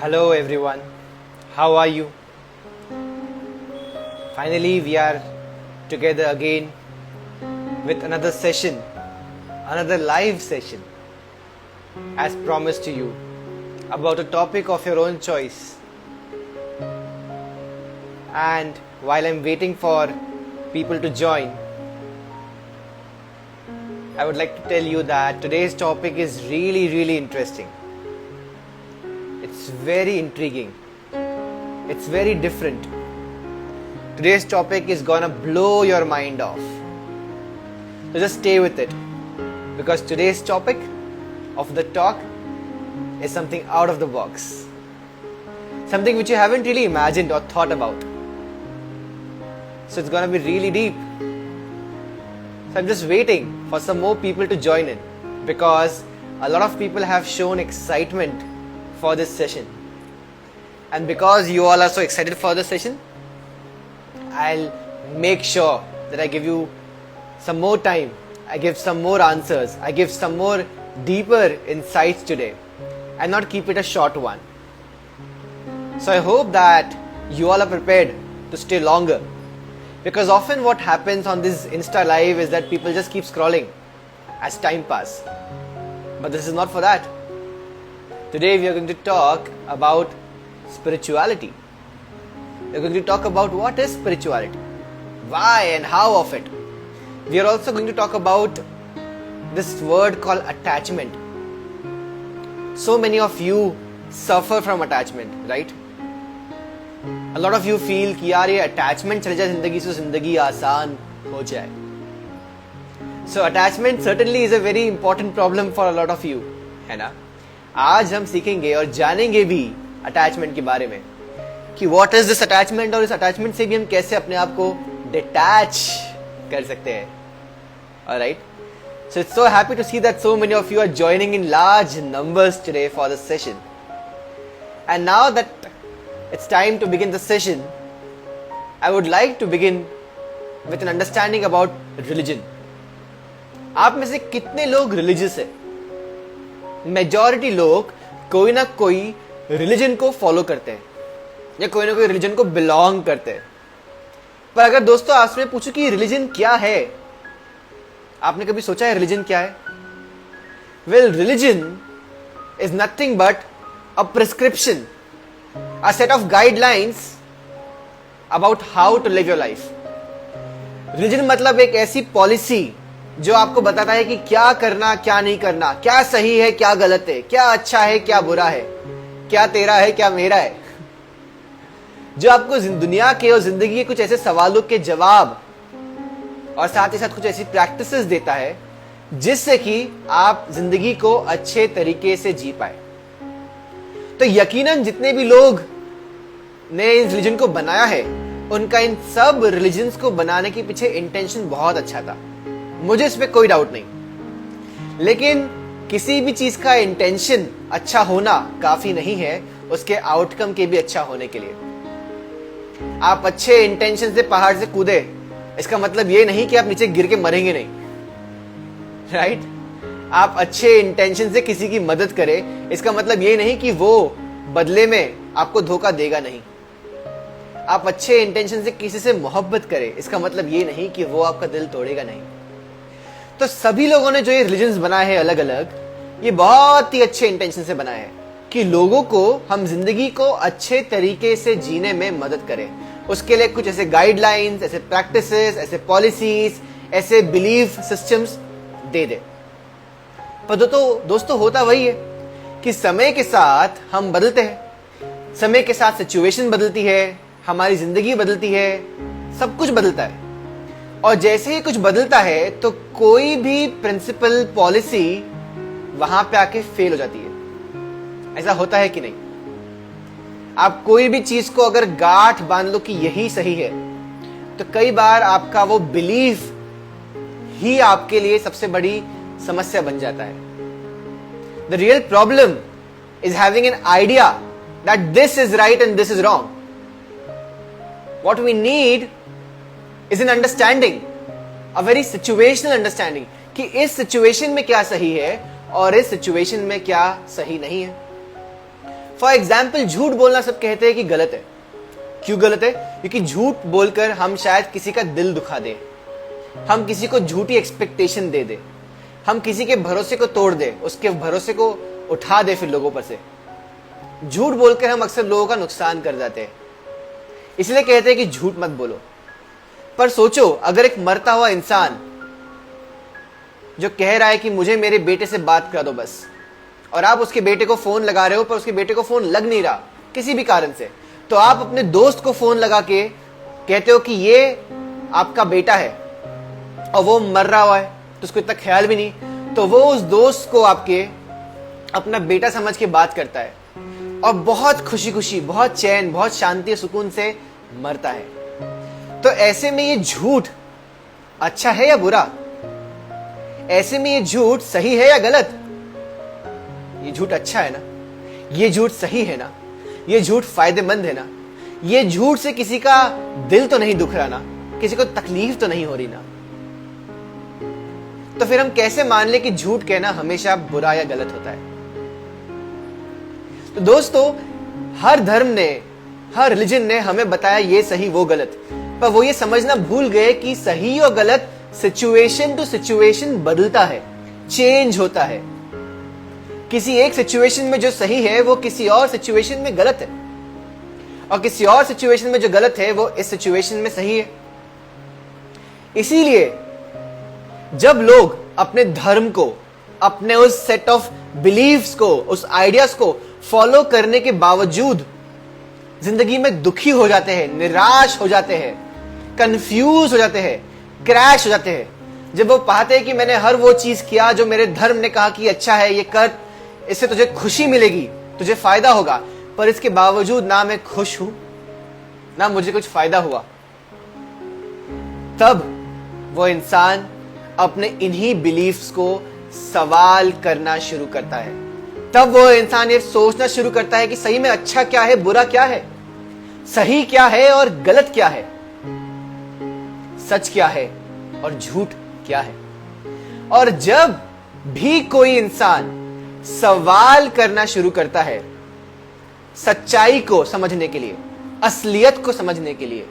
Hello everyone, how are you? Finally, we are together again with another session, another live session, as promised to you, about a topic of your own choice. And while I'm waiting for people to join, I would like to tell you that today's topic is really interesting. It's very intriguing. It's very different. Today's topic is gonna blow your mind off. So just stay with it, because today's topic of the talk is something out of the box. Something which you haven't really imagined or thought about. So it's gonna be really deep. So I'm just waiting for some more people to join in, because a lot of people have shown excitement for this session. And because you all are so excited for this session, I'll make sure that I give you some more time, I give some more answers, I give some more deeper insights today, and not keep it a short one. So I hope that you all are prepared to stay longer, because often what happens on this Insta Live is that people just keep scrolling as time passes. But this is not for that. Today we are going to talk about spirituality. We are going to talk about what is spirituality, why and how of it. We are also going to talk about this word called attachment. So many of you suffer from attachment, right? A lot of you feel कि यार ये attachment चले जाए जिंदगी से, जिंदगी आसान हो जाए. So attachment certainly is a very important problem for a lot of you, है ना? आज हम सीखेंगे और जानेंगे भी अटैचमेंट के बारे में कि व्हाट इज दिस अटैचमेंट, और इस अटैचमेंट से भी हम कैसे अपने आप को डिटैच कर सकते हैं. Alright, so it's so happy to see that so many of you are joining in large numbers today for this session. And now that it's time to begin this session, I would like to begin with an understanding about religion. आप में से कितने लोग religious है? Majority लोग कोई ना कोई रिलीजन को फॉलो करते हैं या कोई ना कोई रिलीजन को बिलोंग करते हैं. पर अगर दोस्तों आपसे पूछूं कि रिलीजन क्या है, आपने कभी सोचा है रिलीजन क्या है? Well, religion is nothing but a prescription, a set of guidelines about how to live your life. Religion मतलब एक ऐसी पॉलिसी जो आपको बताता है कि क्या करना, क्या नहीं करना, क्या सही है, क्या गलत है, क्या अच्छा है, क्या बुरा है, क्या तेरा है, क्या मेरा है. जो आपको दुनिया के और जिंदगी के कुछ ऐसे सवालों के जवाब और साथ ही साथ कुछ ऐसी प्रैक्टिसेस देता है जिससे कि आप जिंदगी को अच्छे तरीके से जी पाए. तो यकीनन जितने भी लोग ने इस रिलीजन को बनाया है, उनका इन सब रिलीजन्स को बनाने के पीछे इंटेंशन बहुत अच्छा था, मुझे इस पे कोई डाउट नहीं. लेकिन किसी भी चीज का इंटेंशन अच्छा होना काफी नहीं है उसके आउटकम के भी अच्छा होने के लिए. आप अच्छे इंटेंशन से पहाड़ से कूदे, इसका मतलब ये नहीं कि आप नीचे गिर के मरेंगे नहीं, राइट? आप अच्छे इंटेंशन से किसी की मदद करें, इसका मतलब ये नहीं कि वो बदले में आपको धोखा देगा नहीं. आप अच्छे इंटेंशन से किसी से मोहब्बत करें, इसका मतलब ये नहीं कि वो आपका दिल तोड़ेगा नहीं. तो सभी लोगों ने जो ये रिलीजन्स बनाए हैं अलग अलग, ये बहुत ही अच्छे इंटेंशन से बनाए हैं कि लोगों को, हम जिंदगी को अच्छे तरीके से जीने में मदद करें. उसके लिए कुछ ऐसे गाइडलाइंस, ऐसे प्रैक्टिसेस, ऐसे पॉलिसीज, ऐसे बिलीफ सिस्टम्स दे दे. पर दोस्तों होता वही है कि समय के साथ हम बदलते हैं, समय के साथ सिचुएशन बदलती है, हमारी जिंदगी बदलती है, सब कुछ बदलता है. और जैसे ही कुछ बदलता है तो कोई भी प्रिंसिपल, पॉलिसी वहां पे आके फेल हो जाती है. ऐसा होता है कि नहीं? आप कोई भी चीज को अगर गांठ बांध लो कि यही सही है, तो कई बार आपका वो बिलीफ ही आपके लिए सबसे बड़ी समस्या बन जाता है. The real problem is having an idea that this is right and this is wrong. What we need is an understanding, a very situational understanding, कि इस सिचुएशन में क्या सही है और इस सिचुएशन में क्या सही नहीं है. फॉर एग्जाम्पल, झूठ बोलना सब कहते हैं कि गलत है। क्यों गलत है? क्योंकि झूठ बोलकर हम शायद किसी का दिल दुखा दें, हम किसी को झूठी एक्सपेक्टेशन दे दें, हम किसी के भरोसे को तोड़ दें, उसके भरोसे को उठा दे फिर लोगों पर से। झूठ बोलकर हम अक्सर लोगों का नुकसान कर जाते हैं। इसलिए कहते हैं कि झूठ मत बोलो। पर सोचो, अगर एक मरता हुआ इंसान जो कह रहा है कि मुझे मेरे बेटे से बात करा दो बस, और आप उसके बेटे को फोन लगा रहे हो पर उसके बेटे को फोन लग नहीं रहा किसी भी कारण से, तो आप अपने दोस्त को फोन लगा के कहते हो कि ये आपका बेटा है और वो मर रहा हुआ है, तो उसको इतना ख्याल भी नहीं, तो वो उस दोस्त को आपके अपना बेटा समझ के बात करता है और बहुत खुशी खुशी, बहुत चैन, बहुत शांति और सुकून से मरता है। तो ऐसे में ये झूठ अच्छा है या बुरा? ऐसे में ये झूठ सही है या गलत? ये झूठ अच्छा है ना, ये झूठ सही है ना, ये झूठ फायदेमंद है ना, ये झूठ से किसी का दिल तो नहीं दुख रहा ना, किसी को तकलीफ तो नहीं हो रही ना। तो फिर हम कैसे मान ले कि झूठ कहना हमेशा बुरा या गलत होता है? तो दोस्तों, हर धर्म ने, हर रिलीजन ने हमें बताया ये सही वो गलत, पर वो ये समझना भूल गए कि सही और गलत सिचुएशन टू सिचुएशन बदलता है, चेंज होता है। किसी एक सिचुएशन में जो सही है वो किसी और सिचुएशन में गलत है, और किसी और सिचुएशन में जो गलत है वो इस सिचुएशन में सही है। इसीलिए जब लोग अपने धर्म को, अपने उस सेट ऑफ बिलीव्स को, उस आइडियाज को फॉलो करने के बावजूद जिंदगी में दुखी हो जाते हैं, निराश हो जाते हैं, कंफ्यूज हो जाते हैं, क्रैश हो जाते हैं, जब वो पाते हैं कि मैंने हर वो चीज किया जो मेरे धर्म ने कहा कि अच्छा है, ये कर, इससे तुझे खुशी मिलेगी, तुझे फायदा होगा, पर इसके बावजूद ना मैं खुश हूं, ना मुझे कुछ फायदा हुआ, तब वो इंसान अपने इन्हीं बिलीफ्स को सवाल करना शुरू करता है। तब वो इंसान ये सोचना शुरू करता है कि सही में अच्छा क्या है, बुरा क्या है, सही क्या है और गलत क्या है, सच क्या है और झूठ क्या है। और जब भी कोई इंसान सवाल करना शुरू करता है सच्चाई को समझने के लिए, असलियत को समझने के लिए,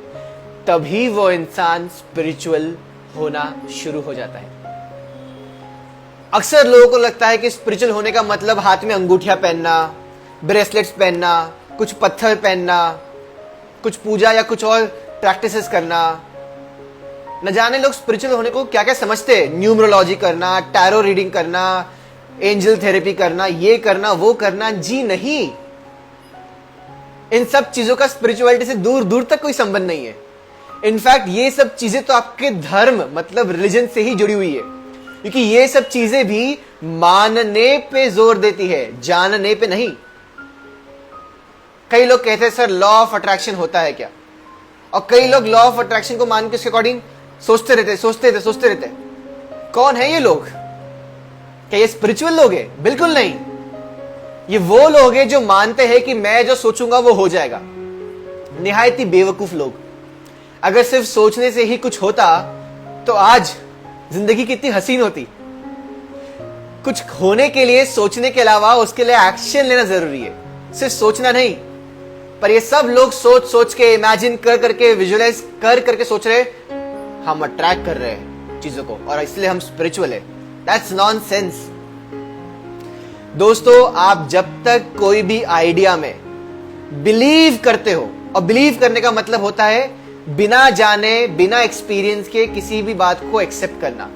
तभी वो इंसान स्पिरिचुअल होना शुरू हो जाता है। अक्सर लोगों को लगता है कि स्पिरिचुअल होने का मतलब हाथ में अंगूठियां पहनना, ब्रेसलेट्स पहनना, कुछ पत्थर पहनना, कुछ पूजा या कुछ और प्रैक्टिसेस करना। न जाने लोग स्पिरिचुअल होने को क्या क्या समझते हैं, न्यूमरोलॉजी करना, टैरो रीडिंग करना, एंजल थेरेपी करना, ये करना वो करना। जी नहीं, इन सब चीजों का स्पिरिचुअलिटी से दूर दूर तक कोई संबंध नहीं है। इनफैक्ट ये सब चीजें तो आपके धर्म मतलब रिलीजन से ही जुड़ी हुई है, क्योंकि ये सब चीजें भी मानने पे जोर देती है, जानने पे नहीं। कई लोग कहते हैं सर लॉ ऑफ अट्रैक्शन होता है क्या, और कई लोग लॉ ऑफ अट्रैक्शन को मान के उसके अकॉर्डिंग सोचते रहते। कौन है ये लोग? क्या ये स्पिरिचुअल लोग हैं? बिल्कुल नहीं। ये वो लोग हैं जो मानते हैं कि मैं जो सोचूंगा वो हो जाएगा। निहायत ही बेवकूफ लोग। अगर सिर्फ सोचने से ही कुछ होता तो आज जिंदगी कितनी हसीन होती। कुछ होने के लिए सोचने के अलावा उसके लिए एक्शन लेना जरूरी है, सिर्फ सोचना नहीं। पर ये सब लोग सोच सोच के, इमेजिन कर करके, विजुअलाइज कर करके सोच रहे हम अट्रैक्ट कर रहे हैं चीजों को और इसलिए हम स्पिरिचुअल है। That's nonsense. दोस्तों, आप जब तक कोई भी आइडिया में बिलीव करते हो, और बिलीव करने का मतलब होता है बिना जाने, बिना एक्सपीरियंस के किसी भी बात को एक्सेप्ट करना।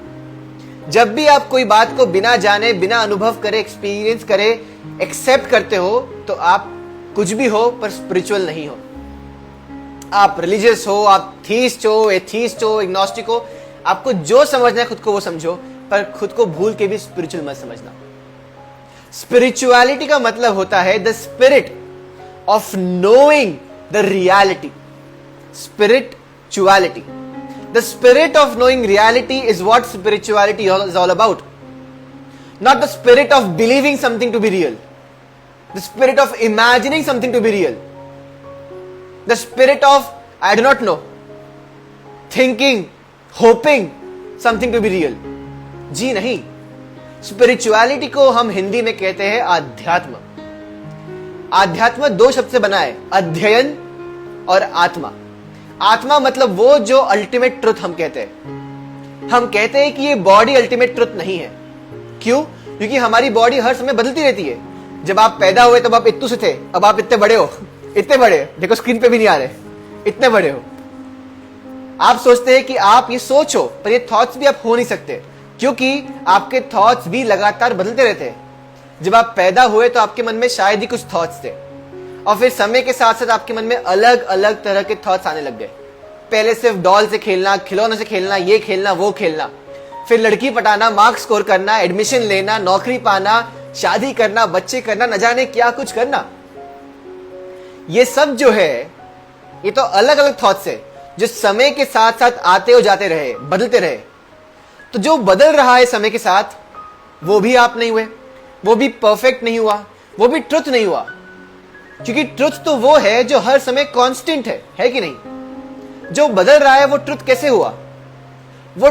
जब भी आप कोई बात को बिना जाने, बिना अनुभव करे, एक्सपीरियंस करे, एक्सेप्ट करते हो, तो आप कुछ भी हो पर स्पिरिचुअल नहीं हो। आप रिलीजियस हो, आप थीस्ट हो, एथीस्ट हो, एग्नोस्टिक हो, आपको जो समझना है खुद को वो समझो, पर खुद को भूल के भी स्पिरिचुअल मत समझना। स्पिरिचुअलिटी का मतलब होता है the spirit of knowing the reality. Spirituality. The spirit of knowing reality is what spirituality is all about. Not the spirit of believing something to be real. The spirit of imagining something to be real. The spirit of, I do not know, thinking, hoping something to be real. जी नहीं। Spirituality को हम हिंदी में कहते हैं आध्यात्म। आध्यात्म दो शब्द से बना है, अध्ययन और आत्मा। आत्मा मतलब वो जो अल्टीमेट ट्रुथ हम कहते हैं। हम कहते हैं कि ये बॉडी अल्टीमेट ट्रुथ नहीं है। क्यों? क्योंकि हमारी बॉडी हर समय बदलती रहती है। जब आप पैदा हुए तब आप इतने से थे, अब आप इतने बड़े हो, इतने बड़े, देखो स्क्रीन पे भी नहीं आ रहे, इतने बड़े हो। आप सोचते हैं कि आप ये सोच हो, पर ये थॉट्स भी आप हो नहीं सकते, क्योंकि आपके थॉट्स भी लगातार बदलते रहते हैं। जब आप पैदा हुए तो आपके मन में शायद ही कुछ थॉट्स थे, और फिर समय के साथ साथ आपके मन में अलग अलग तरह के थॉट्स आने लग गए। पहले सिर्फ डॉल से खेलना, खिलौनों से खेलना, ये खेलना, वो खेलना, फिर लड़की पटाना, मार्क्स स्कोर करना, एडमिशन लेना, नौकरी पाना, शादी करना, बच्चे करना, न जाने क्या कुछ करना। ये सब जो है, ये तो अलग अलग थॉट्स है जो समय के साथ साथ आते हो जाते रहे, बदलते रहे। तो जो बदल रहा है समय के साथ, वो भी आप नहीं हुए, वो भी परफेक्ट नहीं हुआ, वो भी ट्रुथ नहीं हुआ। क्योंकि ट्रुथ तो वो है जो हर समय कांस्टेंट है कि नहीं? जो बदल रहा है वो ट्रुथ कैसे हुआ? वो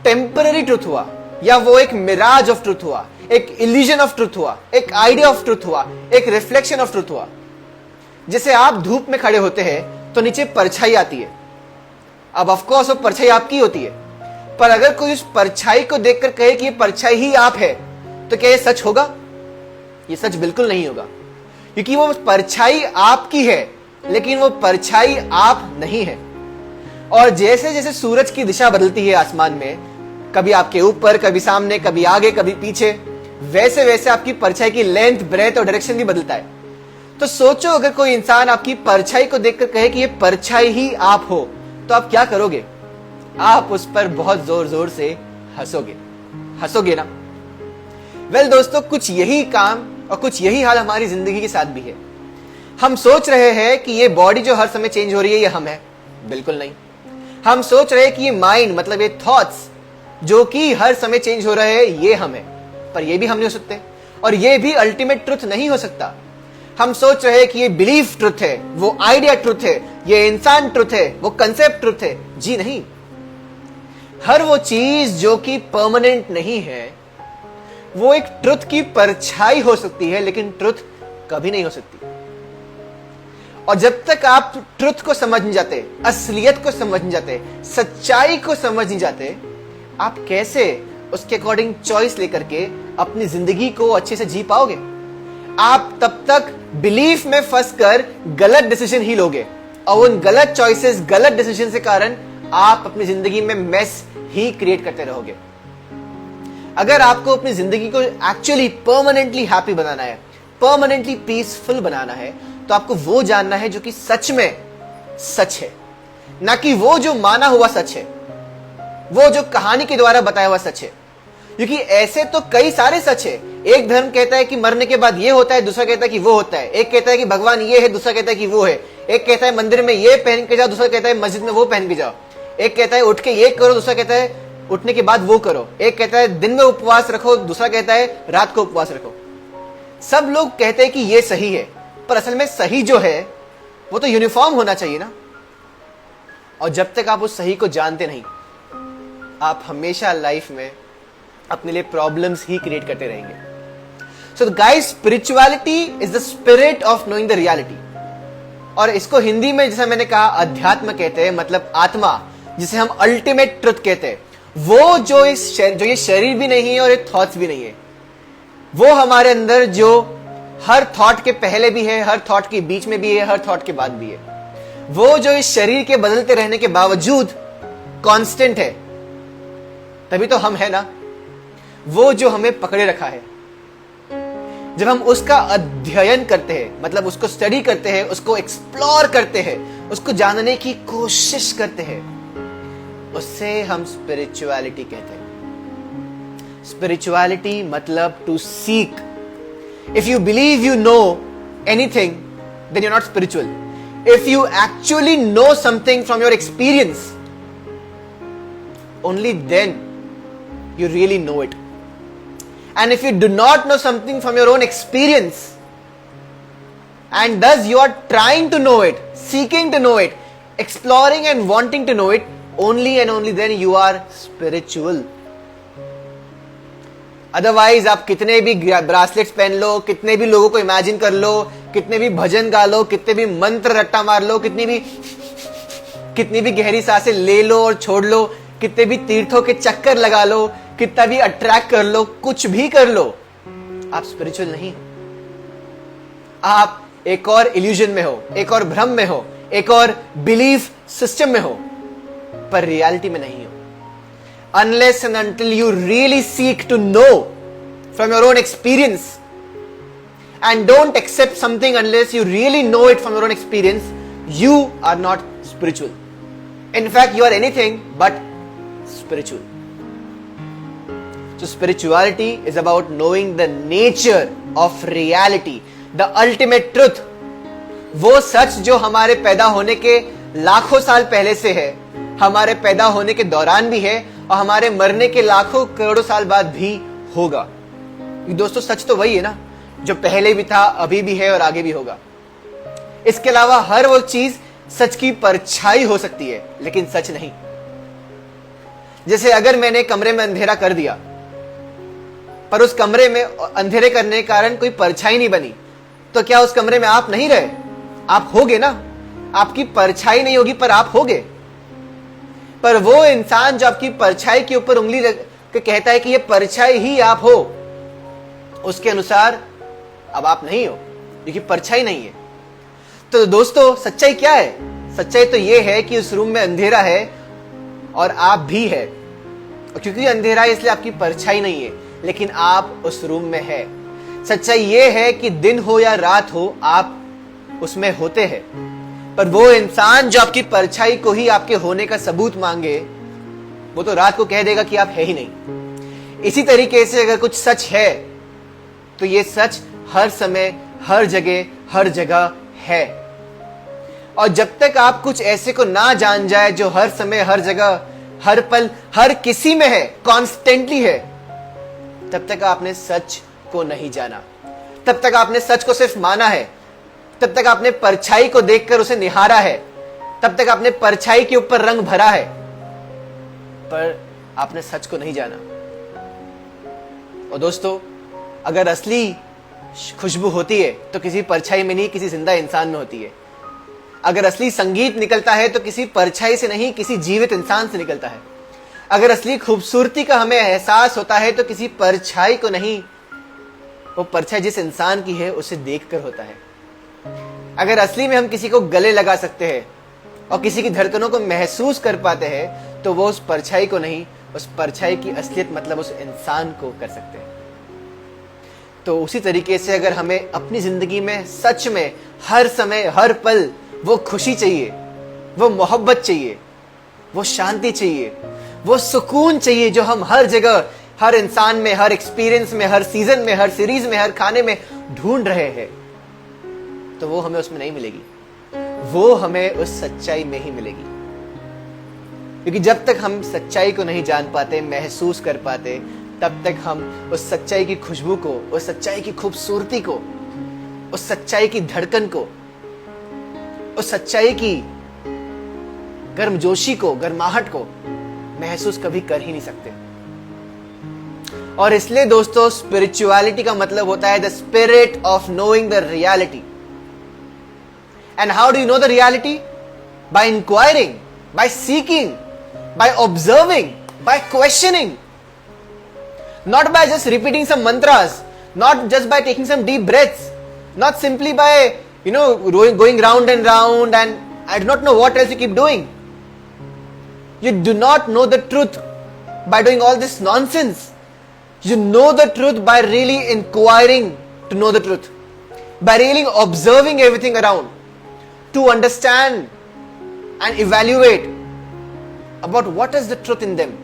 टेम्पररी ट्रुथ हुआ, या वो एक मिराज ऑफ ट्रुथ हुआ, एक इल्यूजन ऑफ ट्रुथ हुआ, एक आइडिया ऑफ ट्रुथ हुआ, एक रिफ्लेक्शन ऑफ ट्रुथ हुआ। जैसे आप धूप में खड़े होते हैं तो नीचे परछाई आती है। अब ऑफ कोर्स वो परछाई आपकी होती है, पर अगर कोई उस परछाई को देखकर कहे कि ये परछाई ही आप है, तो क्या ये सच होगा? ये सच बिल्कुल नहीं होगा, क्योंकि वो परछाई आपकी है, लेकिन वो परछाई आप नहीं है। और जैसे जैसे सूरज की दिशा बदलती है आसमान में, कभी आपके ऊपर, कभी सामने, कभी आगे, कभी पीछे, वैसे वैसे आपकी परछाई की लेंथ, ब्रेथ और डायरेक्शन भी बदलता है। तो सोचो, अगर कोई इंसान आपकी परछाई को देखकर कहे कि ये परछाई ही आप हो, तो आप क्या करोगे? आप उस पर बहुत जोर जोर से हंसोगे ना? वेल दोस्तों, कुछ यही काम और कुछ यही हाल हमारी जिंदगी के साथ भी है। हम सोच रहे हैं कि ये बॉडी जो हर समय चेंज हो रही है, ये हम है। बिल्कुल नहीं। हम सोच रहे हैं कि ये माइंड, मतलब ये थॉट्स जो कि हर समय चेंज हो रहे हैं, ये हम है। पर ये भी हम नहीं हो सकते, और ये भी अल्टीमेट ट्रुथ नहीं हो सकता। हम सोच रहे हैं कि ये बिलीफ ट्रुथ है, वो आइडिया ट्रुथ है, ये इंसान ट्रुथ है, वो कंसेप्ट ट्रुथ है। जी नहीं। हर वो चीज जो कि परमानेंट नहीं है, वो एक ट्रुथ की परछाई हो सकती है, लेकिन ट्रुथ कभी नहीं हो सकती। और जब तक आप ट्रुथ को समझ नहीं जाते, असलियत को समझ नहीं जाते, सच्चाई को समझ नहीं जाते, आप कैसे उसके अकॉर्डिंग चॉइस लेकर के अपनी जिंदगी को अच्छे से जी पाओगे? आप तब तक बिलीफ में फंसकर गलत डिसीजन ही लोगे, और उन गलत चॉइसेस, गलत डिसीजन के कारण आप अपनी जिंदगी में मेस ही क्रिएट करते रहोगे। अगर आपको अपनी जिंदगी को एक्चुअली परमानेंटली हैप्पी बनाना है, परमानेंटली पीसफुल बनाना है, तो आपको वो जानना है जो कि सच में सच है, ना कि वो जो माना हुआ सच है, वो जो कहानी के द्वारा बताया हुआ सच है। क्योंकि ऐसे तो कई सारे सच है। एक धर्म कहता है कि मरने के बाद ये होता है, दूसरा कहता है कि वो होता है। एक कहता है कि भगवान ये है, दूसरा कहता है कि वो है। एक कहता है मंदिर में ये पहन के जाओ, दूसरा कहता है मस्जिद में वो पहन के जाओ। एक कहता है उठ के ये करो, दूसरा कहता है उठने के बाद वो करो। एक कहता है दिन में उपवास रखो, दूसरा कहता है रात को उपवास रखो। सब लोग कहते हैं कि ये सही है, पर असल में सही जो है वो तो यूनिफॉर्म होना चाहिए ना। और जब तक आप उस सही को जानते नहीं, आप हमेशा लाइफ में अपने लिए प्रॉब्लम्स ही क्रिएट करते रहेंगे। So guys, spirituality is the spirit of knowing the reality. और इसको हिंदी में जैसा मैंने कहा अध्यात्म कहते हैं, मतलब आत्मा, जिसे हम अल्टीमेट ट्रुथ कहते हैं। वो जो ये शरीर भी नहीं है और ये थॉट्स भी नहीं है, वो हमारे अंदर जो हर थॉट के पहले भी है, हर थॉट के बीच में भी है, हर थॉट के बाद भी है। वो जो इस शरीर के बदलते रहने के बावजूद कांस्टेंट है, तभी तो हम है ना। वो जो हमें पकड़े रखा है, जब हम उसका अध्ययन करते हैं, मतलब उसको स्टडी करते हैं, उसको एक्सप्लोर करते हैं, उसको जानने की कोशिश करते हैं, उससे हम स्पिरिचुअलिटी कहते हैं। स्पिरिचुअलिटी मतलब to seek. If you believe you know anything, then you are not spiritual. If you actually know something from your experience, only then you really know it. And if you do not know something from your own experience, and thus you are trying to know it, seeking to know it, exploring and wanting to know it, only and only then you are spiritual. Otherwise आप कितने भी ब्रासलेट्स पहन लो, कितने भी लोगों को imagine कर लो, कितने भी भजन गा लो, कितने भी मंत्र रट्टा मार लो, कितनी भी गहरी सांसें ले लो और छोड़ लो, कितने भी तीर्थों के चक्कर लगा लो, कितना भी अट्रैक्ट कर लो, कुछ भी कर लो, आप स्पिरिचुअल नहीं हो। आप एक और इल्यूजन में हो, एक और भ्रम में हो, एक और बिलीफ सिस्टम में हो, पर रियलिटी में नहीं हो। Unless and until you really seek to know from your own experience, and don't accept something unless you really know it from your own experience, you are not spiritual. In fact, you are anything but spiritual. So spirituality is about knowing the nature of reality, the ultimate truth. वो सच जो हमारे पैदा होने के लाखों साल पहले से है, हमारे पैदा होने के दौरान भी है और हमारे मरने के लाखों करोड़ों साल बाद भी होगा। दोस्तों, सच तो वही है ना जो पहले भी था, अभी भी है और आगे भी होगा। इसके अलावा हर वो चीज सच की परछाई हो सकती है, लेकिन सच नहीं। जैसे अगर मैंने कमरे में अंधेरा कर दिया, पर उस कमरे में अंधेरे करने के कारण कोई परछाई नहीं बनी, तो क्या उस कमरे में आप नहीं रहे? आप होगे ना। आपकी परछाई नहीं होगी, पर आप होगे। पर वो इंसान जो आपकी परछाई के ऊपर उंगली रख के कहता है कि ये परछाई ही आप हो, उसके अनुसार अब आप नहीं हो, क्योंकि परछाई नहीं है। तो दोस्तों, सच्चाई क्या है? सच्चाई तो ये है कि उस रूम में अंधेरा है और आप भी है, और क्योंकि अंधेरा है इसलिए आपकी परछाई नहीं है, लेकिन आप उस रूम में है। सच्चाई ये है कि दिन हो या रात हो, आप उसमें होते हैं। पर वो इंसान जो आपकी परछाई को ही आपके होने का सबूत मांगे, वो तो रात को कह देगा कि आप है ही नहीं। इसी तरीके से अगर कुछ सच है, तो ये सच हर समय, हर जगह है। और जब तक आप कुछ ऐसे को ना जान जाए जो हर समय, हर जगह, हर पल, हर किसी में है, कॉन्स्टेंटली है, तब तक आपने सच को नहीं जाना। तब तक आपने सच को सिर्फ माना है। तब तक आपने परछाई को देखकर उसे निहारा है। तब तक आपने परछाई के ऊपर रंग भरा है, पर आपने सच को नहीं जाना। और दोस्तों, अगर असली खुशबू होती है तो किसी परछाई में नहीं, किसी जिंदा इंसान में होती है। अगर असली संगीत निकलता है तो किसी परछाई से नहीं, किसी जीवित इंसान से निकलता है। अगर असली खूबसूरती का हमें एहसास होता है तो किसी परछाई को नहीं, वो परछाई जिस इंसान की है उसे देखकर होता है। अगर असली में हम किसी को गले लगा सकते हैं और किसी की धड़कनों को महसूस कर पाते हैं, तो वो उस परछाई को नहीं, उस परछाई की असलियत मतलब उस इंसान को कर सकते हैं। तो उसी तरीके से अगर हमें अपनी जिंदगी में सच में हर समय, हर पल वो खुशी चाहिए, वो मोहब्बत चाहिए, वो शांति चाहिए, वो सुकून चाहिए जो हम हर जगह, हर इंसान में, हर एक्सपीरियंस में, हर सीजन में, हर सीरीज में, हर खाने में ढूंढ रहे हैं, तो वो हमें उसमें नहीं मिलेगी। वो हमें उस सच्चाई में ही मिलेगी। क्योंकि जब तक हम सच्चाई को नहीं जान पाते, महसूस कर पाते, तब तक हम उस सच्चाई की खुशबू को, उस सच्चाई की खूबसूरती को, उस सच्चाई की धड़कन को, उस सच्चाई की गर्मजोशी को, गर्माहट को महसूस कभी कर ही नहीं सकते। और इसलिए दोस्तों, स्पिरिचुअलिटी का मतलब होता है the spirit of knowing the reality. And how do you know the reality? By inquiring, by seeking, by observing, by questioning. Not by just repeating some mantras, not just by taking some deep breaths, not simply by, going round and round and I do not know what else you keep doing. You do not know the truth by doing all this nonsense. You know the truth by really inquiring to know the truth, by really observing everything around, to understand and evaluate about what is the truth in them,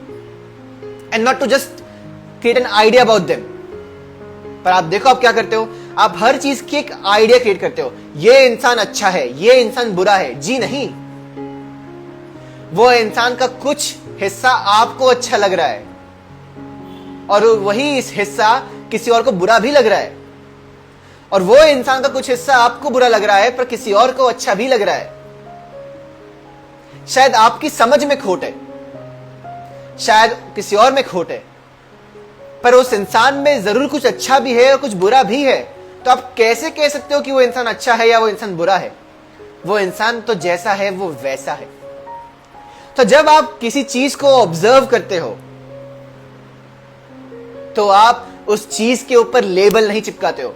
and not to just create an idea about them. पर आप देखो आप क्या करते हो, आप हर चीज की एक आइडिया क्रिएट करते हो। ये इंसान अच्छा है, ये इंसान बुरा है। जी नहीं, वो इंसान का कुछ हिस्सा आपको अच्छा लग रहा है और वही इस हिस्सा किसी और को बुरा भी लग रहा है, और वो इंसान का कुछ हिस्सा आपको बुरा लग रहा है पर किसी और को अच्छा भी लग रहा है। शायद आपकी समझ में खोट है, शायद किसी और में खोट है, पर उस इंसान में जरूर कुछ अच्छा भी है और कुछ बुरा भी है। तो आप कैसे कह सकते हो कि वो इंसान अच्छा है या वो इंसान बुरा है? वो इंसान तो जैसा है वो वैसा है। तो जब आप किसी चीज को ऑब्जर्व करते हो तो आप उस चीज के ऊपर लेबल नहीं चिपकाते हो,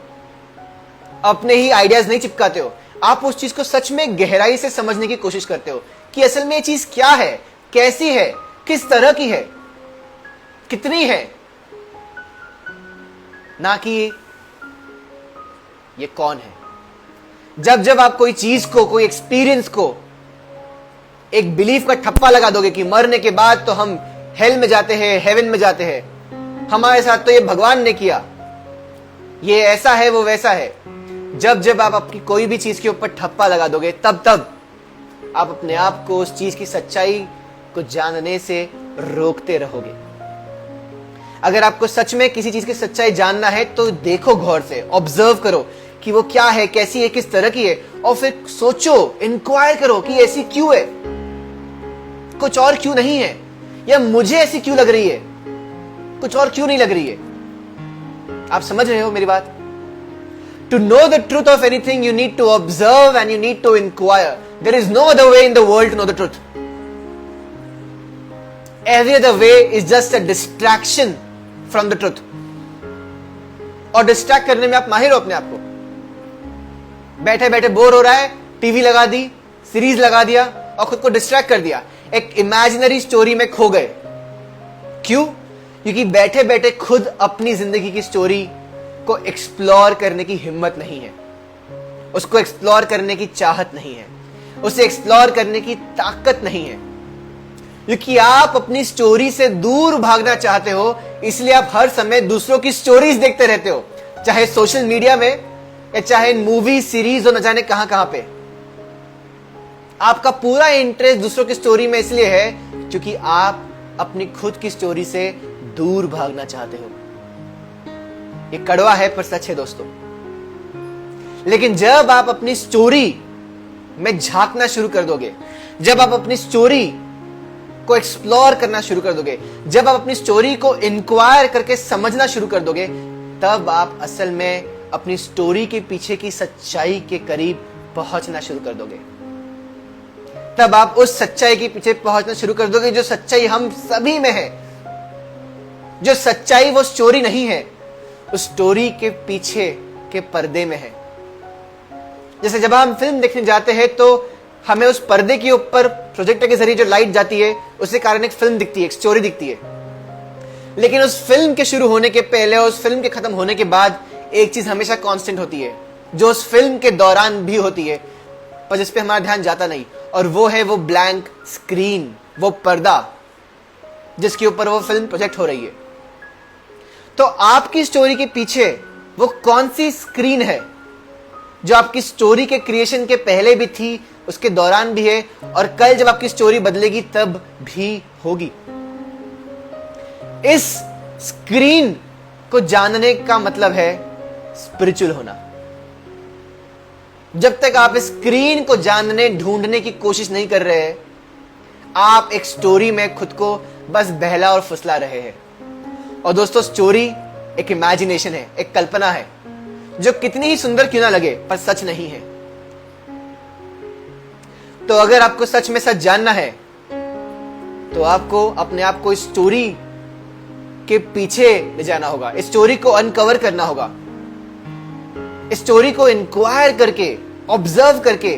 अपने ही आइडियाज नहीं चिपकाते हो। आप उस चीज को सच में गहराई से समझने की कोशिश करते हो कि असल में ये चीज क्या है, कैसी है, किस तरह की है, कितनी है, ना कि ये कौन है। जब जब आप कोई चीज को, कोई एक्सपीरियंस को एक बिलीफ का ठप्पा लगा दोगे कि मरने के बाद तो हम हेल में जाते हैं, हेवन में जाते हैं, हमारे साथ तो ये भगवान ने किया, ये ऐसा है वो वैसा है, जब जब आप आपकी कोई भी चीज के ऊपर ठप्पा लगा दोगे तब तब आप अपने आप को उस चीज की सच्चाई को जानने से रोकते रहोगे। अगर आपको सच में किसी चीज की सच्चाई जानना है तो देखो, गौर से ऑब्जर्व करो कि वो क्या है, कैसी है, किस तरह की है, और फिर सोचो, इंक्वायर करो कि ऐसी क्यों है, कुछ और क्यों नहीं है, या मुझे ऐसी क्यों लग रही है, कुछ और क्यों नहीं लग रही है। आप समझ रहे हो मेरी बात? To know the truth of anything, you need to observe and you need to inquire. There is no other way in the world to know the truth. Every other way is just a distraction from the truth. और distract करने में आप माहिर हो अपने आप को। बैठे बैठे बोर हो रहा है, टीवी लगा दी, सीरीज लगा दिया और खुद को डिस्ट्रैक्ट कर दिया, एक इमेजिनरी स्टोरी में खो गए। क्यों? क्योंकि बैठे बैठे खुद अपनी जिंदगी की स्टोरी को एक्सप्लोर करने की हिम्मत नहीं है, उसको एक्सप्लोर करने की चाहत नहीं है, उसे एक्सप्लोर करने की ताकत नहीं है। क्योंकि आप अपनी स्टोरी से दूर भागना चाहते हो, इसलिए आप हर समय दूसरों की स्टोरीज देखते रहते हो, चाहे सोशल मीडिया में या चाहे मूवी, सीरीज और न जाने कहां कहां पे। आपका पूरा इंटरेस्ट दूसरों की स्टोरी में इसलिए है क्योंकि आप अपनी खुद की स्टोरी से दूर भागना चाहते हो। ये कड़वा है पर सच है दोस्तों। लेकिन जब आप अपनी स्टोरी में झांकना शुरू कर दोगे, जब आप अपनी स्टोरी को एक्सप्लोर करना शुरू कर दोगे, जब आप अपनी स्टोरी को इंक्वायर करके समझना शुरू कर दोगे, तब आप असल में अपनी स्टोरी के पीछे की सच्चाई के करीब पहुंचना शुरू कर दोगे। तब आप उस सच्चाई के पीछे पहुंचना शुरू कर दोगे जो सच्चाई हम सभी में है। जो सच्चाई वो स्टोरी नहीं है, उस स्टोरी के पीछे के पर्दे में है। जैसे जब हम फिल्म देखने जाते हैं तो हमें उस पर्दे के ऊपर प्रोजेक्टर के जरिए जो लाइट जाती है उसके कारण एक फिल्म दिखती है, एक स्टोरी दिखती है। लेकिन उस फिल्म के शुरू होने के पहले और उस फिल्म के खत्म होने के बाद एक चीज हमेशा कांस्टेंट होती है, जो उस फिल्म के दौरान भी होती है पर जिस पे हमारा ध्यान जाता नहीं, और वो है वो ब्लैंक स्क्रीन, वो पर्दा जिसके ऊपर वो फिल्म प्रोजेक्ट हो रही है। तो आपकी स्टोरी के पीछे वो कौन सी स्क्रीन है जो आपकी स्टोरी के क्रिएशन के पहले भी थी, उसके दौरान भी है, और कल जब आपकी स्टोरी बदलेगी तब भी होगी। इस स्क्रीन को जानने का मतलब है स्पिरिचुअल होना। जब तक आप इस स्क्रीन को जानने, ढूंढने की कोशिश नहीं कर रहे हैं, आप एक स्टोरी में खुद को बस बहला और फुसला रहे हैं। और दोस्तों, स्टोरी एक इमेजिनेशन है, एक कल्पना है जो कितनी ही सुंदर क्यों ना लगे पर सच नहीं है। तो अगर आपको सच में सच जानना है तो आपको अपने आप को इस स्टोरी के पीछे ले जाना होगा, इस स्टोरी को अनकवर करना होगा, इस स्टोरी को इंक्वायर करके, ऑब्जर्व करके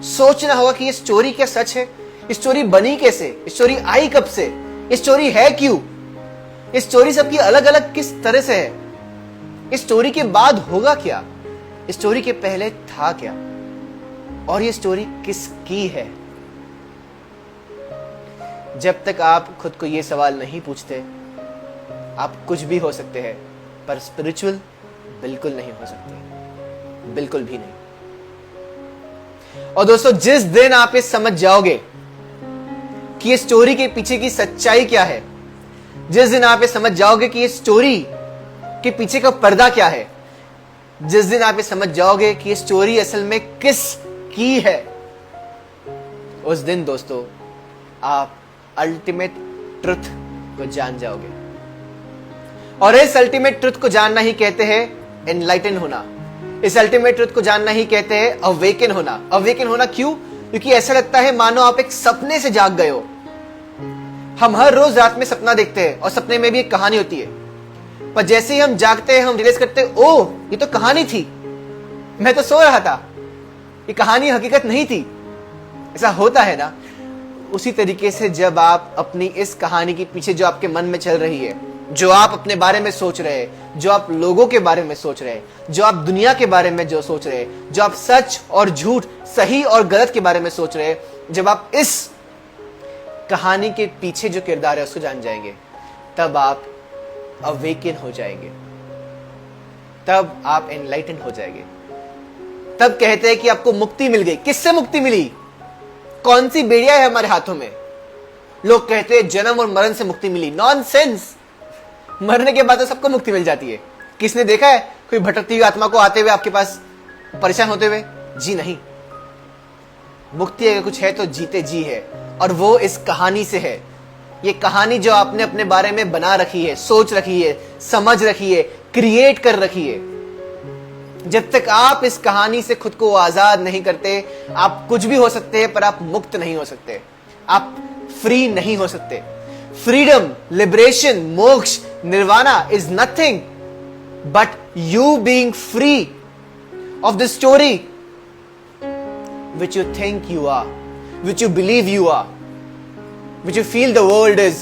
सोचना होगा कि ये स्टोरी क्या सच है, इस स्टोरी बनी कैसे, इस स्टोरी आई कब से, इस स्टोरी है क्यों, इस स्टोरी सबकी अलग अलग किस तरह से है, इस स्टोरी के बाद होगा क्या, इस स्टोरी के पहले था क्या, और ये स्टोरी किसकी है। जब तक आप खुद को ये सवाल नहीं पूछते, आप कुछ भी हो सकते हैं पर स्पिरिचुअल बिल्कुल नहीं हो सकते, बिल्कुल भी नहीं। और दोस्तों, जिस दिन आप ये समझ जाओगे कि ये स्टोरी के पीछे की सच्चाई क्या है, जिस दिन आप ये समझ जाओगे कि ये स्टोरी के पीछे का पर्दा क्या है, जिस दिन आप ये समझ जाओगे कि ये स्टोरी असल में किस की है, उस दिन दोस्तों आप अल्टीमेट ट्रुथ को जान जाओगे। और इस अल्टीमेट ट्रुथ को जानना ही कहते हैं एनलाइटन होना, इस अल्टीमेट ट्रुथ को जानना ही कहते हैं अवेकन होना। अवेकन होना क्यों? क्योंकि ऐसा लगता है मानो आप एक सपने से जाग गए हो। हम हर रोज रात में सपना देखते हैं और सपने में भी एक कहानी होती है, पर जैसे ही हम जागते हैं हम रियलाइज करते हैं ओह ये तो कहानी थी, मैं तो सो रहा था, ये कहानी हकीकत नहीं थी। ऐसा होता है ना? उसी तरीके से जब आप अपनी इस कहानी के पीछे जो आपके मन में चल रही है, जो आप अपने बारे में सोच रहे हैं, जो आप लोगों के बारे में सोच रहे हैं, जो आप दुनिया के बारे में जो सोच रहे हैं, जो आप सच और झूठ, सही और गलत के बारे में सोच रहे हैं, जब आप इस कहानी के पीछे जो किरदार है उसको जान जाएंगे, तब आप अवेकन हो जाएंगे, तब आप एनलाइटन हो जाएंगे। तब कहते हैं कि आपको मुक्ति मिल गई। किससे मुक्ति मिली? कौन सी बेड़िया है हमारे हाथों में? लोग कहते हैं जन्म और मरण से मुक्ति मिली। नॉनसेंस। मरने के बाद तो सबको मुक्ति मिल जाती है। किसने देखा है कोई भटकती हुई आत्मा को आते हुए आपके पास परेशान होते हुए? जी नहीं। मुक्ति अगर कुछ है तो जीते जी है, और वो इस कहानी से है। ये कहानी जो आपने अपने बारे में बना रखी है, सोच रखी है, समझ रखी है, क्रिएट कर रखी है, जब तक आप इस कहानी से खुद को आजाद नहीं करते, आप कुछ भी हो सकते हैं पर आप मुक्त नहीं हो सकते, आप फ्री नहीं हो सकते। Freedom, liberation, moksha, nirvana is nothing but you being free of the story which you think you are, which you believe you are, which you feel the world is.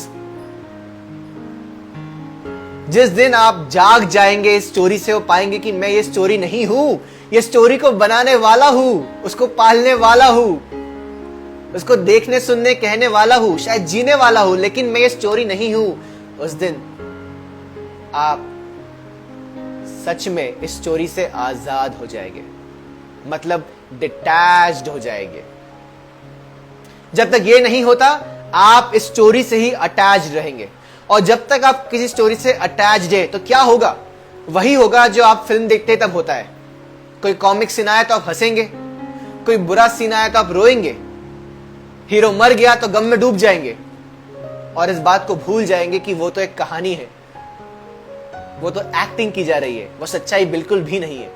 जिस दिन आप जाग जाएंगे इस स्टोरी से, वो पाएंगे कि मैं ये स्टोरी नहीं हूं, ये स्टोरी को बनाने वाला हूं, उसको पालने वाला हूं, उसको देखने, सुनने, कहने वाला हूं, शायद जीने वाला हूं, लेकिन मैं ये स्टोरी नहीं हूं। उस दिन आप सच में इस स्टोरी से आजाद हो जाएंगे, मतलब डिटैच्ड हो जाएंगे। जब तक ये नहीं होता आप इस स्टोरी से ही अटैच्ड रहेंगे, और जब तक आप किसी स्टोरी से अटैच्ड है तो क्या होगा? वही होगा जो आप फिल्म देखते हैं तब होता है। कोई कॉमिक सीन आया तो आप हंसेंगे, कोई बुरा सीन आया तो आप रोएंगे, हीरो मर गया तो गम में डूब जाएंगे, और इस बात को भूल जाएंगे कि वो तो एक कहानी है, वो तो एक्टिंग की जा रही है, वो सच्चाई बिल्कुल भी नहीं है।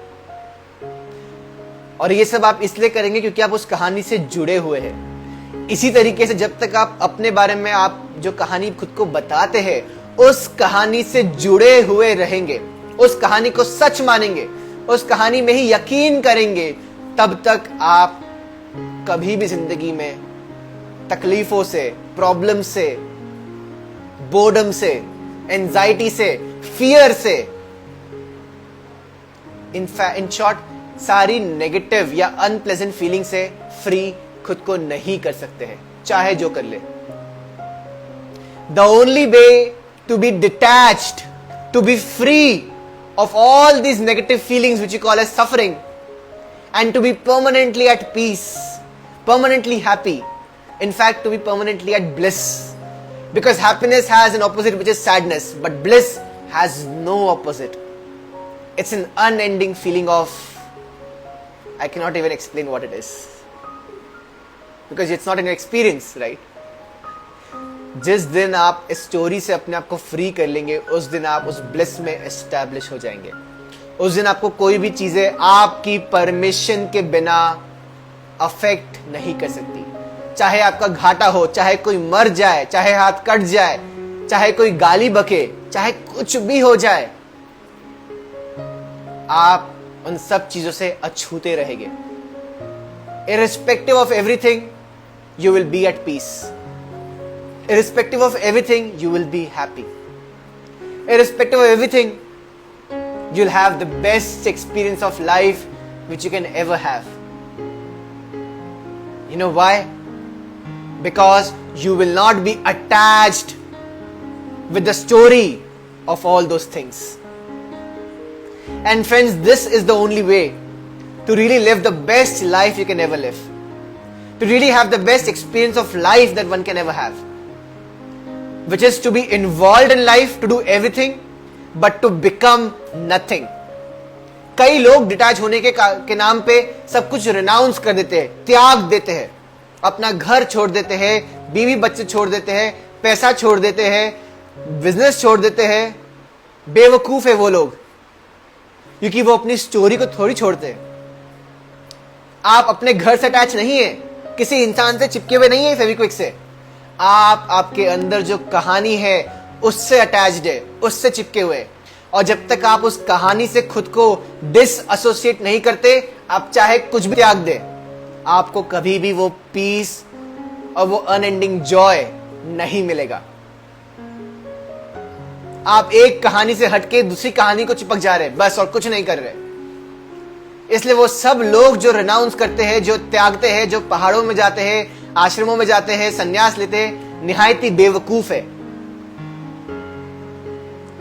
और ये सब आप इसलिए करेंगे क्योंकि आप उस कहानी से जुड़े हुए हैं। इसी तरीके से जब तक आप अपने बारे में, आप जो कहानी खुद को बताते हैं, उस कहानी से जुड़े हुए रहेंगे, उस कहानी को सच मानेंगे, उस कहानी में ही यकीन करेंगे, तब तक आप कभी भी जिंदगी में तकलीफों से, प्रॉब्लम से, बोर्डम से, एंजाइटी से, फियर से, इन शॉर्ट सारी नेगेटिव या अनप्लेजेंट फीलिंग से फ्री खुद को नहीं कर सकते हैं, चाहे जो कर ले। The only way to be detached, to be free of all these negative feelings which you call as suffering, and to be permanently at peace, permanently happy, in fact to be permanently at bliss, because happiness has an opposite which is sadness, but bliss has no opposite. It's an unending feeling of, I cannot even explain what it is, because it's not an experience, right? जिस दिन आप इस story से अपने आप को free कर लेंगे, उस दिन आप उस ब्लिस में एस्टैब्लिश हो जाएंगे। उस दिन आपको कोई भी चीजें आपकी परमिशन के बिना अफेक्ट नहीं कर सकती। चाहे आपका घाटा हो, चाहे कोई मर जाए, चाहे हाथ कट जाए, चाहे कोई गाली बके, चाहे कुछ भी हो जाए, आप उन सब चीजों से अछूते रहेंगे। Irrespective of everything, you will be at peace. Irrespective of everything, you will be happy. Irrespective of everything, you'll have the best experience of life which you can ever have. You know why? Because you will not be attached with the story of all those things. And friends, this is the only way to really live the best life you can ever live. To really have the best experience of life that one can ever have. Which is to be involved in life, to do everything, but to become nothing. कई लोग detach होने के नाम पे सब कुछ renounce कर देते हैं, त्याग देते हैं, अपना घर छोड़ देते हैं, बीवी बच्चे छोड़ देते हैं, पैसा छोड़ देते हैं, बिजनेस छोड़ देते हैं। बेवकूफ है वो लोग। क्योंकि वो अपनी स्टोरी को थोड़ी छोड़ते हैं। आप अपने घर से अटैच नहीं है, किसी इंसान से चिपके हुए नहीं है फेविक्विक से। आप आपके अंदर जो कहानी है उससे अटैच्ड है, उससे चिपके हुए। और जब तक आप उस कहानी से खुद को डिसएसोसिएट नहीं करते, आप चाहे कुछ भी त्याग दे, आपको कभी भी वो पीस और वो अनएंडिंग जॉय नहीं मिलेगा। आप एक कहानी से हटके दूसरी कहानी को चिपक जा रहे बस, और कुछ नहीं कर रहे। इसलिए वो सब लोग जो रिनाउंस करते हैं, जो त्यागते हैं, जो पहाड़ों में जाते हैं, आश्रमों में जाते हैं, संन्यास लेते हैं, निहायत ही बेवकूफ है।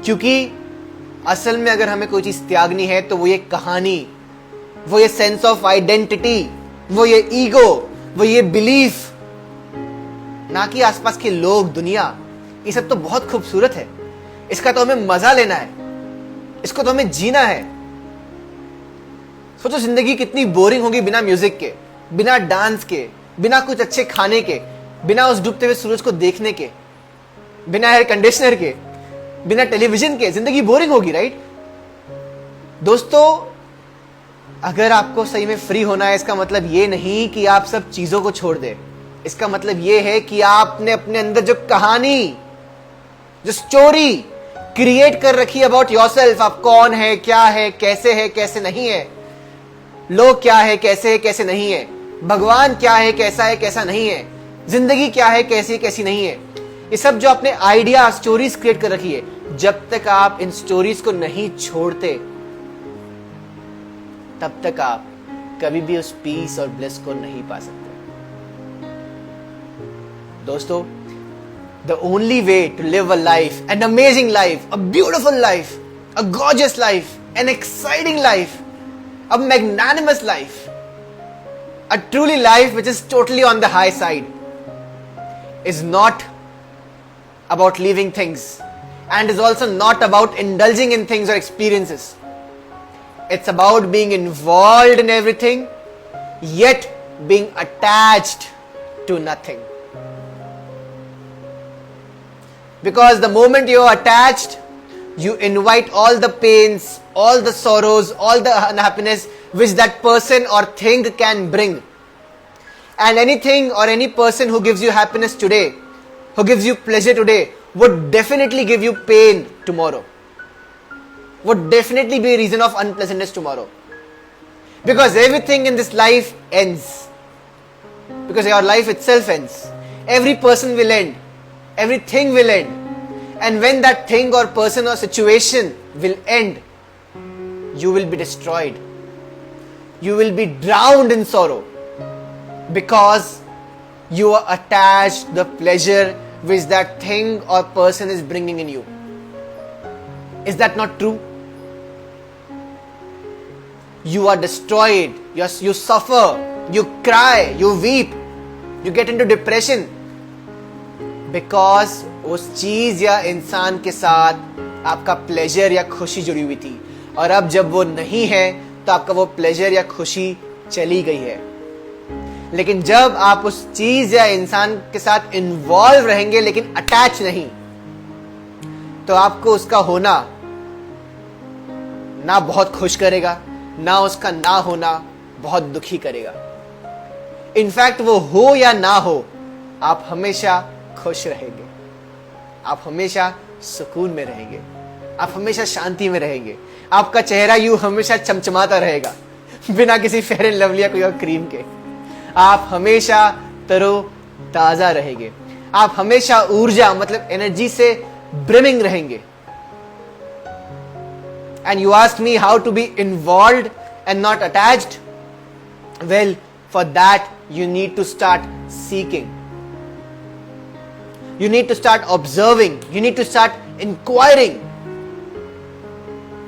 क्योंकि असल में अगर हमें कोई चीज त्यागनी है तो वो ये कहानी, वो ये सेंस ऑफ आइडेंटिटी, वो ये ईगो, वो ये बिलीफ, ना कि आसपास के लोग, दुनिया। ये सब तो बहुत खूबसूरत है, इसका तो हमें मजा लेना है, इसको तो हमें जीना है। सोचो जिंदगी कितनी बोरिंग होगी बिना म्यूजिक के, बिना डांस के, बिना कुछ अच्छे खाने के, बिना उस डूबते हुए सूरज को देखने के, बिना एयर कंडीशनर के, बिना टेलीविजन के। जिंदगी बोरिंग होगी, राइट? दोस्तों, अगर आपको सही में फ्री होना है, इसका मतलब ये नहीं कि आप सब चीजों को छोड़ दें। इसका मतलब ये है कि आपने अपने अंदर जो कहानी, जो स्टोरी क्रिएट कर रखी है अबाउट योरसेल्फ, आप कौन है, क्या है, कैसे नहीं है, लोग क्या है, कैसे नहीं है, भगवान क्या है, कैसा नहीं है, जिंदगी क्या है, कैसी नहीं है, ये सब जो आपने आइडिया, स्टोरीज क्रिएट कर रखी है, जब तक आप इन स्टोरीज को नहीं छोड़ते, तब तक आप कभी भी उस पीस और ब्लिस को नहीं पा सकते। दोस्तों, the only way to live a life, an amazing life, a beautiful life, a gorgeous life, an exciting life, a magnanimous life, a truly life which is totally on the high side, is not about leaving things, and is also not about indulging in things or experiences. It's about being involved in everything, yet being attached to nothing. Because the moment you are attached, you invite all the pains, all the sorrows, all the unhappiness which that person or thing can bring. And anything or any person who gives you happiness today, who gives you pleasure today, would definitely give you pain tomorrow. Would definitely be a reason of unpleasantness tomorrow. Because everything in this life ends. Because your life itself ends. Every person will end. Everything will end. And when that thing or person or situation will end, you will be destroyed. You will be drowned in sorrow. Because you are attached to the pleasure which that thing or person is bringing in you. Is that not true? You are destroyed. You suffer. You cry. You weep. You get into depression. Because उस चीज या इंसान के साथ आपका pleasure या खुशी जुड़ी हुई थी, और अब जब वो नहीं है तो आपका वो प्लेजर या खुशी चली गई है। लेकिन जब आप उस चीज या इंसान के साथ इन्वॉल्व रहेंगे लेकिन अटैच नहीं, तो आपको उसका होना ना बहुत खुश करेगा, ना उसका ना होना बहुत दुखी करेगा। इनफैक्ट वो हो या ना हो, आप हमेशा खुश रहेंगे, आप हमेशा सुकून में रहेंगे, आप हमेशा शांति में रहेंगे। आपका चेहरा यूं हमेशा चमचमाता रहेगा बिना किसी फेयर एंड लवली या कोई और क्रीम के। आप हमेशा तरो ताजा रहेंगे, आप हमेशा ऊर्जा मतलब एनर्जी से ब्रिमिंग रहेंगे। And you ask me how to be involved and not attached? Well, for that you need to start seeking. You need to start observing. You need to start inquiring.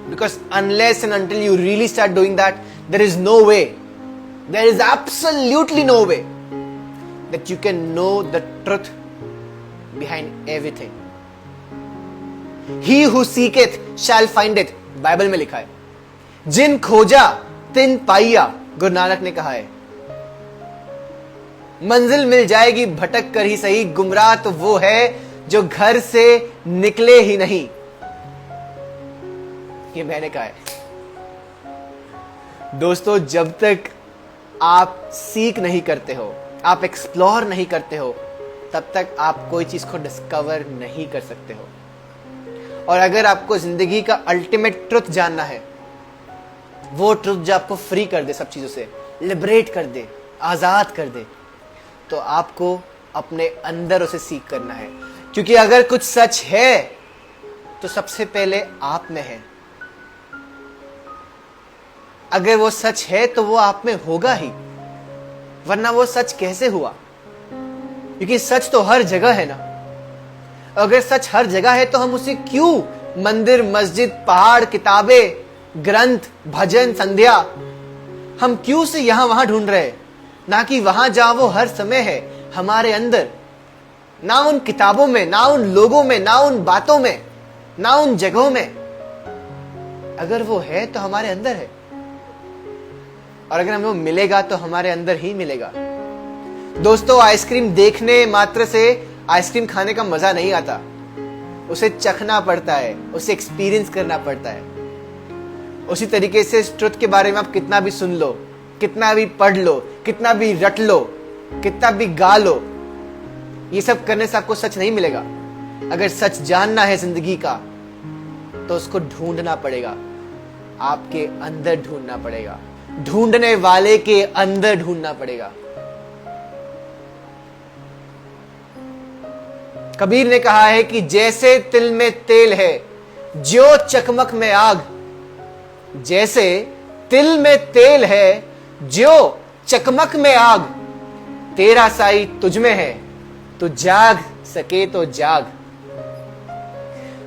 Because unless and until you really start doing that, there is no way, there is absolutely no way that you can know the truth behind everything. He who seeketh shall find it. Bible में लिखा है, जिन खोजा तिन पाइया, गुरु नानक ने कहा है। मंजिल मिल जाएगी भटक कर ही सही, गुमराह तो वो है जो घर से निकले ही नहीं। ये मैंने कहा है। दोस्तों, जब तक आप सीख नहीं करते हो, आप एक्सप्लोर नहीं करते हो, तब तक आप कोई चीज को डिस्कवर नहीं कर सकते हो। और अगर आपको जिंदगी का अल्टीमेट ट्रुथ जानना है, वो ट्रुथ जो आपको फ्री कर दे, सब चीजों से लिबरेट कर दे, आजाद कर दे, तो आपको अपने अंदर उसे सीख करना है। क्योंकि अगर कुछ सच है तो सबसे पहले आप में है। अगर वो सच है तो वो आप में होगा ही, वरना वो सच कैसे हुआ? क्योंकि सच तो हर जगह है ना। अगर सच हर जगह है तो हम उसे क्यों मंदिर, मस्जिद, पहाड़, किताबें, ग्रंथ, भजन, संध्या, हम क्यों से यहां वहां ढूंढ रहे हैं? ना कि वहां जहां वो हर समय है, हमारे अंदर। ना उन किताबों में, ना उन लोगों में, ना उन बातों में, ना उन जगहों में। अगर वो है तो हमारे अंदर है, और अगर हमें वो मिलेगा तो हमारे अंदर ही मिलेगा। दोस्तों, आइसक्रीम देखने मात्र से आइसक्रीम खाने का मजा नहीं आता, उसे चखना पड़ता है, उसे एक्सपीरियंस करना पड़ता है। उसी तरीके से इस ट्रुथ के बारे में आप कितना भी सुन लो, कितना भी पढ़ लो, कितना भी रट लो, कितना भी गा लो, ये सब करने से आपको सच नहीं मिलेगा। अगर सच जानना है जिंदगी का तो उसको ढूंढना पड़ेगा, आपके अंदर ढूंढना पड़ेगा, ढूंढने वाले के अंदर ढूंढना पड़ेगा। कबीर ने कहा है कि जैसे तिल में तेल है, ज्यों चकमक में आग। जैसे तिल में तेल है, ज्यों चकमक में आग। तेरा साई तुझ में है, तू जाग सके तो जाग।